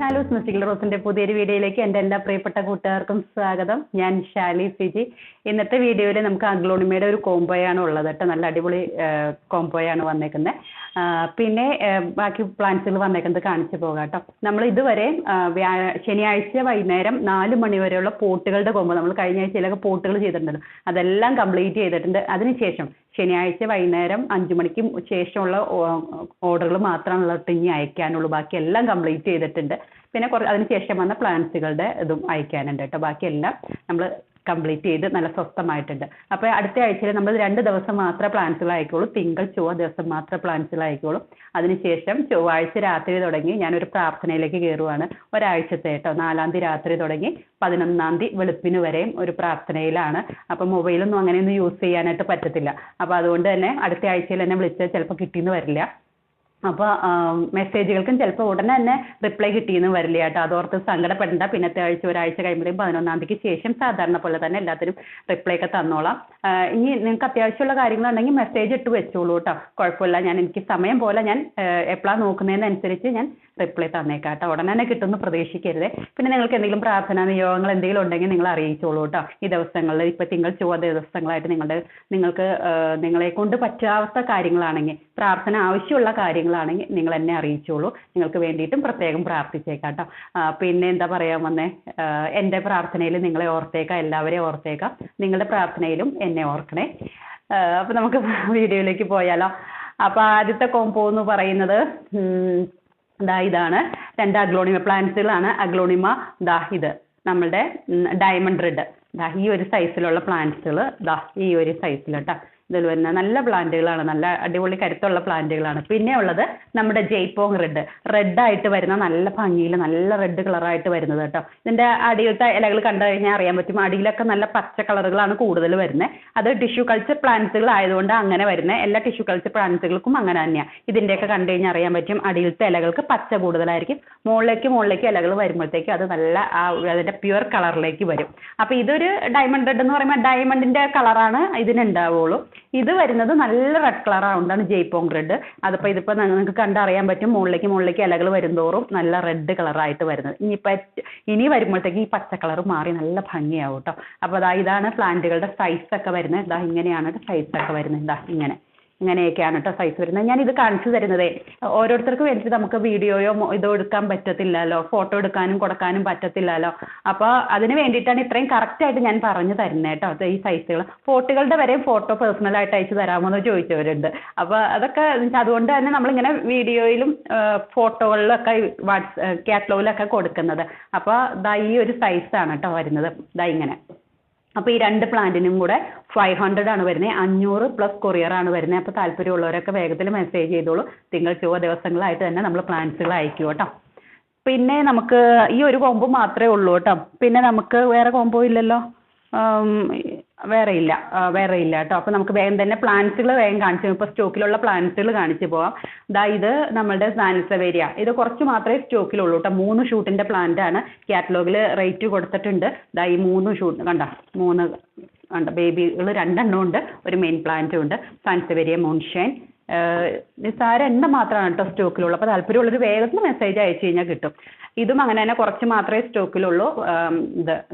Shalu's musical റോസിന്റെ പുതിയൊരു വീഡിയോയിലേക്ക് എൻ്റെ എല്ലാ പ്രിയപ്പെട്ട കൂട്ടുകാർക്കും സ്വാഗതം. ഞാൻ ഷാലി സിജി. ഇന്നത്തെ വീഡിയോയിൽ നമുക്ക് അഗ്ലോണിമയുടെ ഒരു കോംബോയാണ് ഉള്ളത് കേട്ടോ. നല്ല അടിപൊളി കോംബോയാണ് വന്നേക്കുന്നത്. പിന്നെ ബാക്കി പ്ലാന്റ്സുകൾ വന്നേക്കുന്നത് കാണിച്ചു പോകാം കേട്ടോ. നമ്മൾ ഇതുവരെ ശനിയാഴ്ച വൈകുന്നേരം 4 മണി വരെയുള്ള പോട്ടുകളുടെ കോംബോ, നമ്മൾ കഴിഞ്ഞ ആഴ്ചയിലൊക്കെ പോട്ടുകൾ ചെയ്തിട്ടുണ്ടല്ലോ, അതെല്ലാം കംപ്ലീറ്റ് ചെയ്തിട്ടുണ്ട്. അതിനുശേഷം ശനിയാഴ്ച വൈകുന്നേരം 5 മണിക്ക് ശേഷമുള്ള ഓർഡറുകൾ മാത്രമാണുള്ള ഇനി അയക്കാനുള്ളൂ. ബാക്കി എല്ലാം കംപ്ലീറ്റ് ചെയ്തിട്ടുണ്ട്. പിന്നെ അതിനുശേഷം വന്ന പ്ലാന്റ്സുകളുടെ ഇതും അയക്കാനുണ്ട് കേട്ടോ. ബാക്കിയെല്ലാം നമ്മൾ കംപ്ലീറ്റ് ചെയ്ത് നല്ല സ്വസ്ഥമായിട്ടുണ്ട്. അപ്പോൾ അടുത്ത ആഴ്ചയിൽ നമ്മൾ 2 ദിവസം മാത്രമേ പ്ലാന്റ്സുകൾ അയക്കുള്ളൂ. തിങ്കൾ ചൊവ്വ ദിവസം മാത്രമേ പ്ലാന്റ്സുകൾ അയക്കുള്ളൂ. അതിനുശേഷം ചൊവ്വാഴ്ച രാത്രി തുടങ്ങി ഞാനൊരു പ്രാർത്ഥനയിലേക്ക് കയറുവാണ്. ഒരാഴ്ചത്തെ കേട്ടോ. 4-ാം തീയതി രാത്രി തുടങ്ങി 11-ാം തീയതി വെളുപ്പിന് വരെയും ഒരു പ്രാർത്ഥനയിലാണ്. അപ്പോൾ മൊബൈലൊന്നും അങ്ങനെയൊന്നും യൂസ് ചെയ്യാനായിട്ട് പറ്റത്തില്ല. അപ്പോൾ അതുകൊണ്ട് തന്നെ അടുത്ത ആഴ്ചയിൽ എന്നെ വിളിച്ചാൽ ചിലപ്പോൾ കിട്ടിയെന്ന് വരില്ല. അപ്പോൾ മെസ്സേജുകൾക്കും ചിലപ്പോൾ ഉടനെ തന്നെ റിപ്ലൈ കിട്ടിയെന്ന് വരില്ല കേട്ടോ. അതോർത്ത് സങ്കടപ്പെടേണ്ട. പിന്നത്തെ ആഴ്ച ഒരാഴ്ച കഴിയുമ്പോഴേക്കും 11-ാം തീയതിക്ക് ശേഷം സാധാരണ പോലെ തന്നെ എല്ലാത്തിനും റിപ്ലൈ ഒക്കെ തന്നോളാം. ഇനി നിങ്ങൾക്ക് അത്യാവശ്യമുള്ള കാര്യങ്ങളുണ്ടെങ്കിൽ മെസ്സേജ് ഇട്ട് വെച്ചോളൂ കേട്ടോ. കുഴപ്പമില്ല. എനിക്ക് സമയം പോലെ ഞാൻ എപ്പോഴാണ് നോക്കുന്നതിനനുസരിച്ച് ഞാൻ റിപ്ലൈ തന്നേക്കാം കേട്ടോ. ഉടനെ തന്നെ കിട്ടുമെന്ന് പ്രതീക്ഷിക്കരുത്. പിന്നെ നിങ്ങൾക്ക് എന്തെങ്കിലും പ്രാർത്ഥനാ നിയോഗങ്ങൾ എന്തെങ്കിലും ഉണ്ടെങ്കിൽ നിങ്ങൾ അറിയിച്ചോളൂ കേട്ടോ. ഈ ദിവസങ്ങളിൽ ഇപ്പോൾ തിങ്കൾ ചൊവ്വ ദിവസങ്ങളായിട്ട് നിങ്ങൾക്ക് നിങ്ങളെ കൊണ്ട് പറ്റാത്ത കാര്യങ്ങളാണെങ്കിൽ, പ്രാർത്ഥന ആവശ്യമുള്ള കാര്യങ്ങളാണെങ്കിൽ നിങ്ങൾ എന്നെ അറിയിച്ചോളൂ. നിങ്ങൾക്ക് വേണ്ടിയിട്ടും പ്രത്യേകം പ്രാർത്ഥിച്ചേക്കാം കേട്ടോ. പിന്നെ എന്താ പറയാൻ വന്നേ, എൻ്റെ പ്രാർത്ഥനയിൽ നിങ്ങളെ ഓർത്തേക്കാം, എല്ലാവരെയും ഓർത്തേക്കാം. നിങ്ങളുടെ പ്രാർത്ഥനയിലും എന്നെ ഓർക്കണേ. അപ്പോൾ നമുക്ക് വീഡിയോയിലേക്ക് പോയാലോ. അപ്പോൾ ആദ്യത്തെ കോംബോ എന്ന് പറയുന്നത് ഇതാണ്. 2 അഗ്ലോണിമ പ്ലാന്റ്സുകളാണ്. അഗ്ലോണിമ ഇത് നമ്മളുടെ ഡയമണ്ട് റെഡ്. ഈ ഒരു സൈസിലുള്ള പ്ലാന്റ്സുകൾ ഈ ഒരു സൈസിൽ കേട്ടോ. ഇതിൽ വരുന്ന നല്ല പ്ലാന്റുകളാണ്, നല്ല അടിപൊളി കരുത്തുള്ള പ്ലാന്റുകളാണ്. പിന്നെ ഉള്ളത് നമ്മുടെ ജയ്പോങ് റെഡായിട്ട് വരുന്ന നല്ല ഭംഗിയിൽ നല്ല റെഡ് കളറായിട്ട് വരുന്നത് കേട്ടോ. ഇതിൻ്റെ അടിയിലത്തെ ഇലകൾ കണ്ടു കഴിഞ്ഞാൽ അറിയാൻ പറ്റും. അടിയിലൊക്കെ നല്ല പച്ച കളറുകളാണ് കൂടുതൽ വരുന്നത്. അത് ടിഷ്യൂ കൾച്ചർ പ്ലാന്റ്സുകൾ ആയതുകൊണ്ട് അങ്ങനെ വരുന്നത്. എല്ലാ ടിഷ്യൂ കൾച്ചർ പ്ലാന്റ്സുകൾക്കും അങ്ങനെ തന്നെയാണ്. ഇതിൻ്റെയൊക്കെ കണ്ടു കഴിഞ്ഞാൽ അറിയാൻ പറ്റും. അടിയിലത്തെ ഇലകൾക്ക് പച്ച കൂടുതലായിരിക്കും. മുകളിലേക്ക് ഇലകൾ വരുമ്പോഴത്തേക്ക് അത് നല്ല അതിൻ്റെ പ്യുവർ കളറിലേക്ക് വരും. അപ്പോൾ ഇതൊരു ഡയമണ്ട് റെഡ് എന്ന് പറയുമ്പോൾ ഡയമണ്ടിൻ്റെ കളറാണ് ഇതിനുണ്ടാവുള്ളൂ. ഇത് വരുന്നത് നല്ല റെഡ് കളർ ആവുകൊണ്ടാണ് ജയ്പോങ് റെഡ്. ഇതിപ്പോൾ നിങ്ങൾക്ക് കണ്ടറിയാൻ പറ്റും. മുകളിലേക്ക് ഇലകൾ വരുന്തോറും നല്ല റെഡ് കളറായിട്ട് വരുന്നത്. ഇനി വരുമ്പോഴത്തേക്ക് ഈ പച്ച കളർ മാറി നല്ല ഭംഗിയാവും കേട്ടോ. അപ്പോൾ ഇതാണ് പ്ലാന്റുകളുടെ സൈസൊക്കെ വരുന്നത്. ഇങ്ങനെയാണ് സൈസൊക്കെ വരുന്നത്. ഇങ്ങനെയൊക്കെയാണ് കേട്ടോ സൈസ് വരുന്നത്. ഞാൻ ഇത് കാണിച്ചു തരുന്നതേ ഓരോരുത്തർക്ക് വേണ്ടിയിട്ട് നമുക്ക് വീഡിയോയോ ഇതോ എടുക്കാൻ പറ്റത്തില്ലല്ലോ, ഫോട്ടോ എടുക്കാനും കൊടുക്കാനും പറ്റത്തില്ലല്ലോ. അപ്പോൾ അതിന് വേണ്ടിയിട്ടാണ് ഇത്രയും കറക്റ്റായിട്ട് ഞാൻ പറഞ്ഞു തരുന്നത് കേട്ടോ. ഈ സൈസുകൾ ഫോട്ടോകളുടെ വരെ ഫോട്ടോ പേഴ്സണലായിട്ട് അയച്ചു തരാമോ എന്ന് ചോദിച്ചവരുണ്ട്. അപ്പോൾ അതൊക്കെ അതുകൊണ്ട് തന്നെ നമ്മളിങ്ങനെ വീഡിയോയിലും ഫോട്ടോകളിലൊക്കെ കാറ്റലോഗിലൊക്കെ കൊടുക്കുന്നത്. അപ്പോൾ ഈ ഒരു സൈസാണ് കേട്ടോ വരുന്നത്. ഇങ്ങനെ. അപ്പോൾ ഈ 2 പ്ലാന്റിനും കൂടെ 500 ആണ് വരുന്നത്. 500 പ്ലസ് കൊറിയറാണ് വരുന്നത്. അപ്പോൾ താല്പര്യമുള്ളവരൊക്കെ വേഗത്തിൽ മെസ്സേജ് ചെയ്തോളൂ. തിങ്കൾ ചൊവ്വ ദിവസങ്ങളായിട്ട് തന്നെ നമ്മൾ പ്ലാന്റ്സുകൾ അയക്കും കേട്ടോ. പിന്നെ നമുക്ക് ഈ ഒരു കോംബോ മാത്രമേ ഉള്ളൂ കേട്ടോ. പിന്നെ നമുക്ക് വേറെ കോംബോ ഇല്ലല്ലോ. വേറെ ഇല്ല കേട്ടോ. അപ്പോൾ നമുക്ക് വേഗം തന്നെ പ്ലാന്റ്സുകൾ വേഗം കാണിച്ചു. ഇപ്പോൾ സ്റ്റോക്കിലുള്ള പ്ലാന്റ്സുകൾ കാണിച്ചു പോവാം. ഇത് നമ്മളുടെ സാനിസവേരിയ. ഇത് കുറച്ച് മാത്രമേ സ്റ്റോക്കിലുള്ളൂ കേട്ടോ. 3 ഷൂട്ടിൻ്റെ പ്ലാന്റ് ആണ്. കാറ്റലോഗിൽ റേറ്റ് കൊടുത്തിട്ടുണ്ട്. ഈ 3 ഷൂട്ട് കണ്ട ബേബികൾ 2 ഉണ്ട്. ഒരു മെയിൻ പ്ലാന്റും ഉണ്ട്. സാനിസവേരിയ മൂൺഷൈൻ. നിസ്സാര എണ്ണ മാത്രമാണ് കേട്ടോ സ്റ്റോക്കിലുള്ളൂ. അപ്പോൾ താല്പര്യമുള്ളൊരു വേഗത്തിൽ മെസ്സേജ് അയച്ചു കഴിഞ്ഞാൽ കിട്ടും. ഇതും അങ്ങനെ തന്നെ കുറച്ച് മാത്രമേ സ്റ്റോക്കിലുള്ളൂ.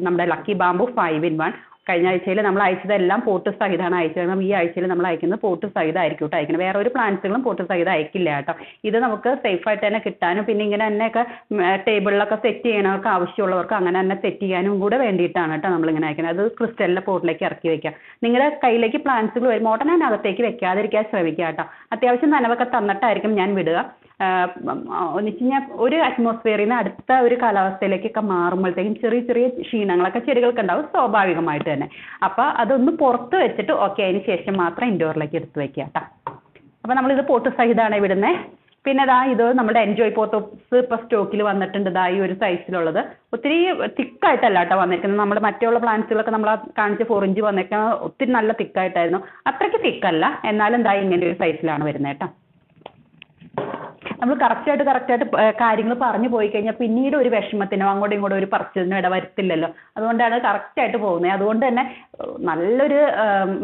നമ്മുടെ ലക്കി ബാംബു 5-in-1. കഴിഞ്ഞ ആഴ്ചയിൽ നമ്മൾ അയച്ചതെല്ലാം പോട്ട് സഹിതമാണ് അയച്ചത്. ഈ ആഴ്ചയിൽ നമ്മൾ അയക്കുന്നത് പോട്ട് സഹിതമായിരിക്കും കേട്ടോ അയക്കുന്നത്. വേറെ ഒരു പ്ലാന്റ്സുകളും പോട്ട് സഹിതം അയക്കില്ല കേട്ടോ. ഇത് നമുക്ക് സേഫായിട്ട് തന്നെ കിട്ടാനും പിന്നെ ഇങ്ങനെ തന്നെയൊക്കെ ടേബിളിലൊക്കെ സെറ്റ് ചെയ്യണവർക്ക് ആവശ്യമുള്ളവർക്ക് അങ്ങനെ തന്നെ സെറ്റ് ചെയ്യാനും കൂടെ വേണ്ടിയിട്ടാണ് കേട്ടോ നമ്മളിങ്ങനെ അയക്കുന്നത്. അത് ക്രിസ്റ്റലിൻ്റെ പോട്ടിലേക്ക് ഇറക്കി വെക്കാം. നിങ്ങളുടെ കയ്യിലേക്ക് പ്ലാന്റ്സുകൾ വരുമ്പോൾ ഉടനെ തന്നെ അകത്തേക്ക് വെക്കാതിരിക്കാൻ ശ്രമിക്കുക കേട്ടോ. അത്യാവശ്യം നനവൊക്കെ തന്നിട്ടായിരിക്കും ഞാൻ വിടുക. ഒരു അറ്റ്മോസ്ഫിയറിൽ നിന്ന് അടുത്ത ഒരു കാലാവസ്ഥയിലേക്കൊക്കെ മാറുമ്പോഴത്തേക്കും ചെറിയ ക്ഷീണങ്ങളൊക്കെ ചെടികൾക്ക് ഉണ്ടാവും സ്വാഭാവികമായിട്ട് തന്നെ. അപ്പോൾ അതൊന്ന് പുറത്ത് വെച്ചിട്ട് അതിന് ശേഷം മാത്രം ഇൻഡോറിലേക്ക് എടുത്ത് വെക്കുക കേട്ടോ. അപ്പോൾ നമ്മളിത് പോട്ട് സഹിതമാണ് വിടുന്നത്. പിന്നെ ഇത് നമ്മുടെ എൻജോയ് പോത്തോപ്സ് ഇപ്പോൾ സ്റ്റോക്കിൽ വന്നിട്ടുണ്ട്. ഈ ഒരു സൈസിലുള്ളത്. ഒത്തിരി തിക്കായിട്ടല്ല കേട്ടോ വന്നിരിക്കുന്നത്. നമ്മുടെ മറ്റുള്ള പ്ലാന്റ്സുകളൊക്കെ നമ്മൾ കാണിച്ച 4 ഇഞ്ച് വന്നേക്കുന്നത് ഒത്തിരി നല്ല തിക്കായിട്ടായിരുന്നു. അത്രയ്ക്ക് തിക്കല്ല, എന്നാലും ഇങ്ങനെ ഒരു സൈസിലാണ് വരുന്നത് കേട്ടോ. നമ്മൾ കറക്റ്റായിട്ട് കാര്യങ്ങൾ പറഞ്ഞു പോയി കഴിഞ്ഞാൽ പിന്നീട് ഒരു വിഷമത്തിനോ അങ്ങോട്ടും ഇങ്ങോട്ടും ഒരു പറച്ചിലിനോ ഇടവരുത്തില്ലല്ലോ. അതുകൊണ്ടാണ് കറക്റ്റായിട്ട് പോകുന്നത്. അതുകൊണ്ട് തന്നെ നല്ലൊരു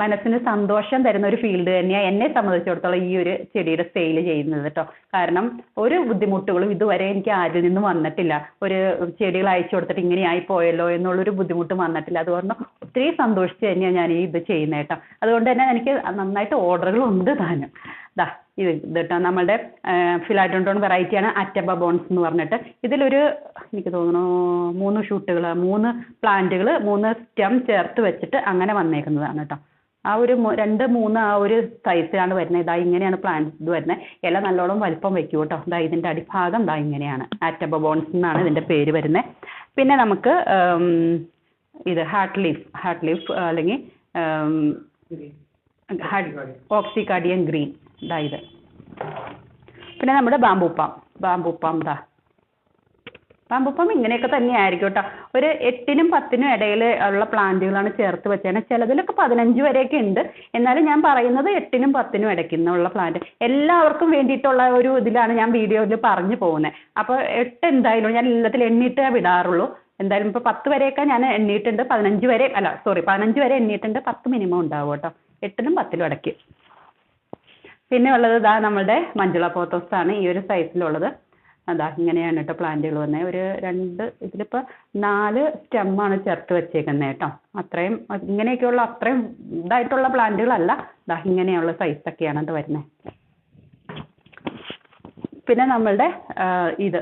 മനസ്സിന് സന്തോഷം തരുന്ന ഒരു ഫീൽഡ് തന്നെയാണ് എന്നെ സംബന്ധിച്ചിടത്തോളം ഈ ഒരു ചെടിയുടെ സെയിൽ ചെയ്യുന്നത് കേട്ടോ. കാരണം ഒരു ബുദ്ധിമുട്ടുകളും ഇതുവരെ എനിക്ക് ആരിൽ നിന്നും വന്നിട്ടില്ല. ഒരു ചെടികൾ അയച്ചു കൊടുത്തിട്ട് ഇങ്ങനെ ആയി പോയല്ലോ എന്നുള്ളൊരു ബുദ്ധിമുട്ടും വന്നിട്ടില്ല. അതുകൊണ്ട് ഒത്തിരി സന്തോഷിച്ച് തന്നെയാണ് ഞാൻ ഇത് ചെയ്യുന്നത് കേട്ടോ. അതുകൊണ്ട് തന്നെ എനിക്ക് നന്നായിട്ട് ഓർഡറുകളുണ്ട് താനും. ദാ ഇത് കേട്ടോ നമ്മുടെ ഫിലാഡോണ്ടോൺ വെറൈറ്റിയാണ് അറ്റബ ബോൺസ് എന്ന് പറഞ്ഞിട്ട്. ഇതിലൊരു എനിക്ക് തോന്നുന്നു 3 ഷൂട്ടുകൾ 3 പ്ലാന്റുകൾ 3 സ്റ്റെം ചേർത്ത് വെച്ചിട്ട് അങ്ങനെ വന്നേക്കുന്നതാണ് കേട്ടോ. ആ ഒരു 2, 3 ആ ഒരു സൈസിലാണ് വരുന്നത്. ഇതാ ഇങ്ങനെയാണ് പ്ലാന്റ് ഇത് വരുന്നത്. ഇല നല്ലോണം വലിപ്പം വെക്കും കേട്ടോ. ഇതാ ഇതിൻ്റെ അടിഭാഗം ഇതാ ഇങ്ങനെയാണ്. അറ്റബ ബോൺസ് എന്നാണ് ഇതിൻ്റെ പേര് വരുന്നത്. പിന്നെ നമുക്ക് ഇത് ഹാർട്ട് ലീഫ് അല്ലെങ്കിൽ ഓക്സികാർഡിയം ഗ്രീൻ ഇതാ ഇത്. പിന്നെ നമ്മുടെ ബാംബൂ പാം ഇങ്ങനെയൊക്കെ തന്നെയായിരിക്കും കേട്ടോ. ഒരു 8-നും 10-നും ഇടയിൽ ഉള്ള പ്ലാന്റുകളാണ് ചേർത്ത് വെച്ചാൽ. ചിലതിലൊക്കെ 15 വരെയൊക്കെ ഉണ്ട്. എന്നാലും ഞാൻ പറയുന്നത് 8-നും 10-നും ഇടയ്ക്കുള്ള പ്ലാന്റ് എല്ലാവർക്കും വേണ്ടിയിട്ടുള്ള ഒരു ഇതിലാണ് ഞാൻ വീഡിയോയിൽ പറഞ്ഞു പോകുന്നത്. അപ്പോൾ 8 എന്തായാലും ഞാൻ എല്ലാത്തിൽ എണ്ണിയിട്ടേ വിടാറുള്ളൂ. എന്തായാലും ഇപ്പോൾ 10 വരെയൊക്കെ ഞാൻ എണ്ണിയിട്ടുണ്ട്. 15 വരെ എണ്ണിയിട്ടുണ്ട്. 10 മിനിമം ഉണ്ടാവും കേട്ടോ. 8-നും 10-നും ഇടയ്ക്ക്. പിന്നെ ഉള്ളത് ഇതാ നമ്മുടെ മഞ്ജുള പോത്തോസ് ആണ് ഈ ഒരു സൈസിലുള്ളത്. അതാ ഇങ്ങനെയാണ് കേട്ടോ പ്ലാന്റുകൾ വന്നത്. ഒരു 2 ഇതിലിപ്പോൾ 4 സ്റ്റെമ്മാണ് ചേർത്ത് വെച്ചേക്കുന്നത് കേട്ടോ. അത്രയും ഇങ്ങനെയൊക്കെയുള്ള അത്രയും ഇതായിട്ടുള്ള പ്ലാന്റുകളല്ല. ഇതാ ഇങ്ങനെയുള്ള സൈസൊക്കെയാണ് അത് വരുന്നത്. പിന്നെ നമ്മളുടെ ഇത്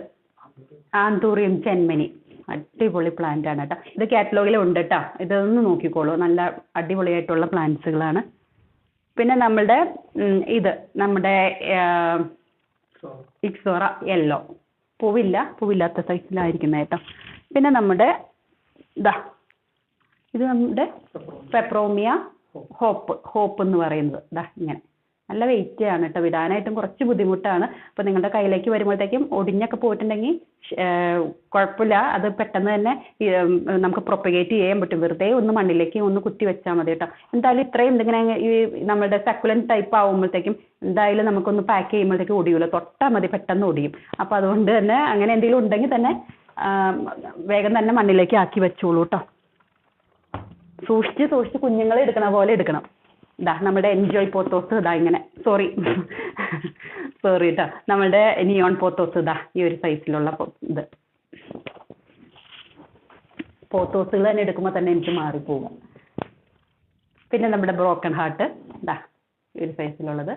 ആന്തൂറിയം ചെന്മനി അടിപൊളി പ്ലാന്റ് ആണ് കേട്ടോ. ഇത് കാറ്റലോഗിൽ ഉണ്ട് കേട്ടോ. ഇതൊന്ന് നോക്കിക്കോളൂ. നല്ല അടിപൊളിയായിട്ടുള്ള പ്ലാന്റ്സുകളാണ്. പിന്നെ നമ്മളുടെ നമ്മുടെ ഇക്സോറ യെല്ലോ പൂവില്ലാത്ത സൈസിലായിരിക്കുന്നത് കേട്ടോ. പിന്നെ നമ്മുടെ ഇത് നമ്മുടെ പെപ്രോമിയ ഹോപ്പ് എന്ന് പറയുന്നത് ഇങ്ങനെ നല്ല വെയിറ്റ് ആണ് കേട്ടോ. വിടാനായിട്ടും കുറച്ച് ബുദ്ധിമുട്ടാണ്. അപ്പോൾ നിങ്ങളുടെ കയ്യിലേക്ക് വരുമ്പോഴത്തേക്കും ഒടിഞ്ഞൊക്കെ പോയിട്ടുണ്ടെങ്കിൽ കുഴപ്പമില്ല. അത് പെട്ടെന്ന് തന്നെ നമുക്ക് പ്രൊപ്പഗേറ്റ് ചെയ്യാൻ പറ്റും. വെറുതെ ഒന്ന് മണ്ണിലേക്ക് ഒന്ന് കുത്തി വെച്ചാൽ മതി കേട്ടോ. എന്തായാലും ഇത്രയും ഇങ്ങനെ ഈ നമ്മുടെ സക്കുലന്റ് ടൈപ്പ് ആകുമ്പോഴത്തേക്കും എന്തായാലും നമുക്കൊന്ന് പാക്ക് ചെയ്യുമ്പോഴത്തേക്കും ഒടിയൂല. തൊട്ടാൽ മതി പെട്ടെന്ന് ഒടിയും. അപ്പോൾ അതുകൊണ്ട് തന്നെ അങ്ങനെ എന്തെങ്കിലും ഉണ്ടെങ്കിൽ തന്നെ വേഗം തന്നെ മണ്ണിലേക്ക് ആക്കി വെച്ചോളൂ കേട്ടോ. സൂക്ഷിച്ച് കുഞ്ഞുങ്ങളെ എടുക്കണ പോലെ എടുക്കണം. നമ്മുടെ എൻജോയ് പോത്തോസ് ഇങ്ങനെ സോറി കേട്ടോ. നമ്മുടെ നിയോൺ പോത്തോസ് ഈ ഒരു സൈസിലുള്ള ഇത് പോത്തോസുകൾ തന്നെ എടുക്കുമ്പോൾ തന്നെ എനിക്ക് മാറിപ്പോകും. പിന്നെ നമ്മുടെ ബ്രോക്കൺ ഹാർട്ട് ഈ ഒരു സൈസിലുള്ളത്.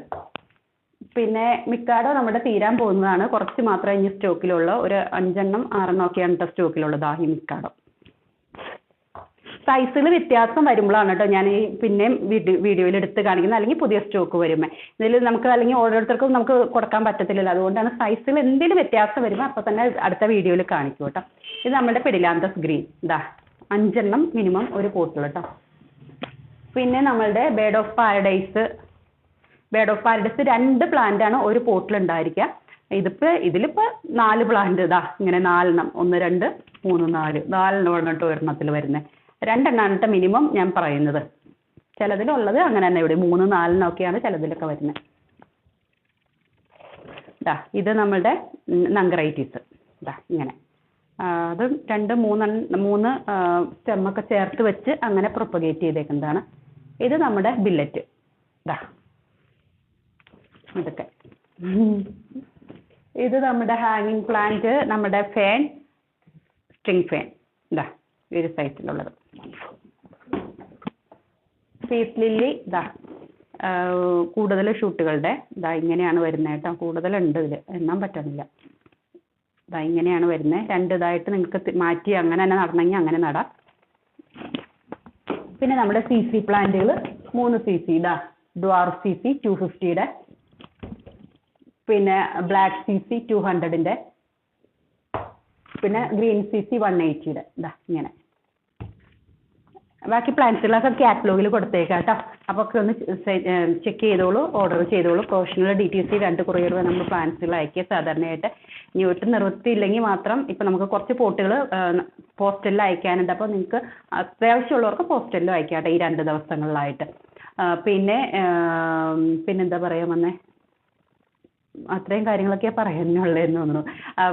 പിന്നെ മിക്കാഡോ നമ്മുടെ തീരാൻ പോകുന്നതാണ്. കുറച്ച് മാത്രമേ ഇനി സ്റ്റോക്കിലുള്ളൂ. ഒരു 5-6 ഒക്കെയാണ് കേട്ടോ സ്റ്റോക്കിലുള്ളത്. ഈ മിക്കാഡോ സൈസുകൾ വ്യത്യാസം വരുമ്പോഴാണ് കേട്ടോ ഞാൻ ഈ പിന്നെയും വീഡിയോയിൽ എടുത്ത് കാണിക്കുന്നത്. അല്ലെങ്കിൽ പുതിയ സ്റ്റോക്ക് വരുമ്പോൾ ഇതിൽ നമുക്ക് അല്ലെങ്കിൽ ഓരോരുത്തർക്കും നമുക്ക് കൊടുക്കാൻ പറ്റത്തില്ലല്ലോ. അതുകൊണ്ടാണ് സൈസുകൾ എന്തെങ്കിലും വ്യത്യാസം വരുമ്പോൾ അപ്പോൾ തന്നെ അടുത്ത വീഡിയോയിൽ കാണിക്കും കേട്ടോ. ഇത് നമ്മുടെ പെഡിലാന്തസ് ഗ്രീൻ 5 മിനിമം ഒരു പോട്ടിൽ കേട്ടോ. പിന്നെ നമ്മളുടെ ബേഡ് ഓഫ് പാരഡൈസ് 2 പ്ലാന്റാണ് ഒരു പോട്ടിൽ ഉണ്ടായിരിക്കുക. ഇതിലിപ്പോൾ 4 പ്ലാന്റ് ഇങ്ങനെ 4 1 2 3 4 കേട്ടോ ഒരെണ്ണത്തിൽ വരുന്നത്. 2 കേട്ടോ മിനിമം ഞാൻ പറയുന്നത്. ചിലതിലുള്ളത് അങ്ങനെ തന്നെ ഇവിടെ 3 4 ഒക്കെയാണ് ചിലതിലൊക്കെ വരുന്നത്. ഇത് നമ്മളുടെ നങ്കറൈറ്റീസ് ഇങ്ങനെ അത് 2 3 സ്റ്റെമ്മൊക്കെ ചേർത്ത് വെച്ച് അങ്ങനെ പ്രൊപ്പഗേറ്റ് ചെയ്തേക്കുന്നതാണ്. ഇത് നമ്മുടെ ബില്ലറ്റ് ഇതൊക്കെ. ഇത് നമ്മുടെ ഹാങ്ങിങ് പ്ലാന്റ് നമ്മുടെ ഫാൻ സ്ട്രിങ് ഫാൻ ഈ ഒരു സൈസിലുള്ളത്. പീസ് ലില്ലി കൂടുതൽ ഷൂട്ടുകളുടെ ഇങ്ങനെയാണ് വരുന്നത് കേട്ടോ. കൂടുതലുണ്ട് ഇതിൽ എണ്ണാൻ പറ്റുന്നില്ല. ഇങ്ങനെയാണ് വരുന്നത്. 2 ഇതായിട്ട് നിങ്ങൾക്ക് മാറ്റി അങ്ങനെ തന്നെ നടണമെങ്കിൽ അങ്ങനെ നടാം. പിന്നെ നമ്മുടെ CC പ്ലാന്റുകൾ 3 CC ഡ്വാർഫ് CC 250 പിന്നെ ബ്ലാക്ക് CC 200 പിന്നെ ഗ്രീൻ CC 180 ഇങ്ങനെ. ബാക്കി പ്ലാന്റ്സുകളൊക്കെ കാറ്റലോഗിൽ കൊടുത്തേക്കാം കേട്ടോ. അപ്പോൾ ഒക്കെ ഒന്ന് ചെക്ക് ചെയ്തോളൂ, ഓർഡർ ചെയ്തോളൂ. പ്രൊഫഷണൽ DTC 2 കൊറിയർ നമ്മൾ പ്ലാന്റ്സുകൾ അയക്കുക സാധാരണയായിട്ട്. ഇനി ഒട്ടും നിർത്തിയില്ലെങ്കിൽ മാത്രം ഇപ്പം നമുക്ക് കുറച്ച് പോട്ടുകൾ പോസ്റ്റലിൽ അയക്കാനുണ്ട്. അപ്പോൾ നിങ്ങൾക്ക് അത്യാവശ്യമുള്ളവർക്ക് പോസ്റ്റലിലും അയക്കാം കേട്ടോ ഈ 2 ദിവസങ്ങളിലായിട്ട്. പിന്നെന്താ പറയാൻ വന്നേ, അത്രയും കാര്യങ്ങളൊക്കെ പറയാനുള്ളതെന്ന് തോന്നുന്നു.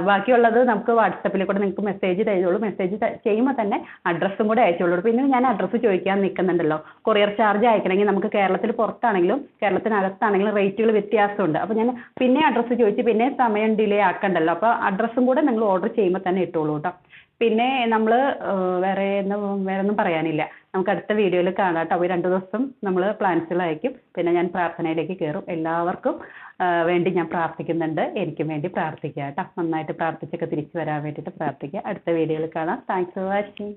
ബാക്കിയുള്ളത് നമുക്ക് വാട്സപ്പിൽ കൂടെ നിങ്ങൾക്ക് മെസ്സേജ് തരുള്ളൂ. മെസ്സേജ് ചെയ്യുമ്പോൾ തന്നെ അഡ്രസ്സും കൂടെ അയച്ചോളൂ. പിന്നെ ഞാൻ അഡ്രസ്സ് ചോദിക്കാൻ നിൽക്കുന്നുണ്ടല്ലോ. കൊറിയർ ചാർജ് അയക്കണമെങ്കിൽ നമുക്ക് കേരളത്തിൽ പുറത്താണെങ്കിലും കേരളത്തിനകത്താണെങ്കിലും റേറ്റുകൾ വ്യത്യാസമുണ്ട്. അപ്പോൾ ഞാൻ പിന്നെ അഡ്രസ്സ് ചോദിച്ച് പിന്നെ സമയം ഡിലേ ആക്കണ്ടല്ലോ. അപ്പോൾ അഡ്രസ്സും കൂടെ നിങ്ങൾ ഓർഡർ ചെയ്യുമ്പോൾ തന്നെ ഇട്ടോളൂ കേട്ടോ. പിന്നെ നമ്മൾ വേറെ ഒന്നും പറയാനില്ല. നമുക്ക് അടുത്ത വീഡിയോയിൽ കാണാം കേട്ടോ. അപ്പോൾ 2 ദിവസം നമ്മൾ പ്ലാൻസുകൾ അയക്കും. പിന്നെ ഞാൻ പ്രാർത്ഥനയിലേക്ക് കയറും. എല്ലാവർക്കും വേണ്ടി ഞാൻ പ്രാർത്ഥിക്കുന്നുണ്ട്. എനിക്കും വേണ്ടി പ്രാർത്ഥിക്കുക കേട്ടോ. നന്നായിട്ട് പ്രാർത്ഥിച്ചൊക്കെ തിരിച്ചു വരാൻ വേണ്ടിയിട്ട് പ്രാർത്ഥിക്കുക. അടുത്ത വീഡിയോയിൽ കാണാം. Thanks for watching.